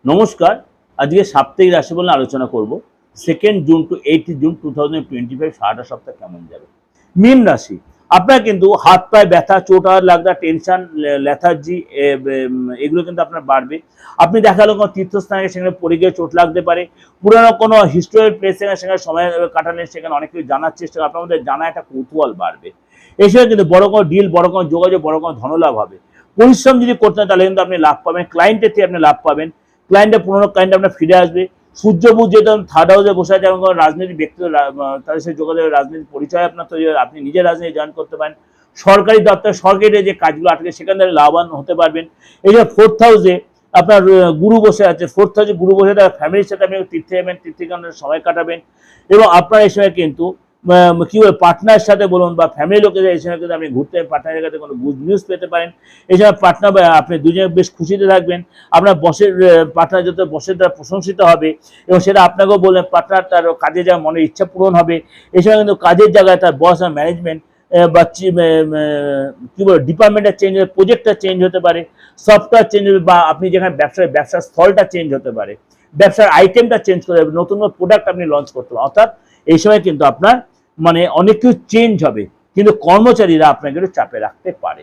নমস্কার, আজকে সাপ্তাহিক রাশিফল নিয়ে আলোচনা করব। 2 জুন টু 8 জুন 2025 সারাটা সপ্তাহ কেমন যাবে। মীন রাশি, আপনার কিন্তু হাত পায়ে ব্যথা, চোট লাগা, টেনশন, লেথার্জি এগুলো কিন্তু আপনার বাড়বে। আপনি দেখা গেল কোনো তীর্থস্থানে সেখানে পড়ে গিয়ে চোট লাগতে পারে। পুরানো কোনো হিস্টোরিক প্লেসে সেখানে সময় কাটালে সেখানে অনেক কিছু জানার চেষ্টা, আপনার মধ্যে জানা একটা কৌতূহল বাড়বে। এছাড়া কিন্তু বড় কোনো ডিল, বড় কোনো যোগাযোগ, বড় কোনো ধনলাভ হবে। পরিশ্রম যদি করতে হয় তাহলে কিন্তু আপনি লাভ পাবেন, ক্লায়েন্টের থেকে আপনি লাভ পাবেন। ক্লায়েন্টের পুরোনো ক্লায়েন্ট আপনার ফিরে আসবে। সূর্য বুধ যেহেতু থার্ড হাউসে বসে আছে, এবং রাজনৈতিক ব্যক্তি তাদের সাথে যোগাযোগের রাজনীতি পরিচয় আপনার তৈরি হয়, আপনি নিজের রাজনীতি জয়েন করতে পারেন। সরকারি দপ্তর, সরকারি যে কাজগুলো আটকে সেখান থেকে লাভবান হতে পারবেন। এই যে ফোর্থ হাউসে আপনার গুরু বসে আছে, ফোর্থ হাউসে গুরু বসে থাকা ফ্যামিলির সাথে আপনি তীর্থে যাবেন, তীর্থে সময় কাটাবেন। এবং আপনার এই সময় কিন্তু কি বলে পার্টনারের সাথে বলুন বা ফ্যামিলি লোকেদের এই সময় কিন্তু আপনি ঘুরতে পার্টনারের কাছে কোনো গুড নিউজ পেতে পারেন। এই সময় পার্টনার আপনি দুজনে বেশ খুশিতে থাকবেন। আপনার বসের পার্টনার যত বসের দ্বারা প্রশংসিত হবে, এবং সেটা আপনাকেও বললেন পার্টনার তার কাজে যাওয়ার মনের ইচ্ছা পূরণ হবে। এই সময় কিন্তু কাজের জায়গায় তার বস আর ম্যানেজমেন্ট বা কি বলে ডিপার্টমেন্টের চেঞ্জ হবে, প্রজেক্টটা চেঞ্জ হতে পারে, সফটওয়্যার চেঞ্জ হবে, বা আপনি যেখানে ব্যবসার স্থলটা চেঞ্জ হতে পারে, ব্যবসার আইটেমটা চেঞ্জ করে যাবে, নতুন প্রোডাক্ট আপনি লঞ্চ করতে পারেন। অর্থাৎ এই সময় কিন্তু আপনার অনেক কিছু চেঞ্জ হবে, কিন্তু কর্মচারীরা আপনাকে একটু চাপে রাখতে পারে।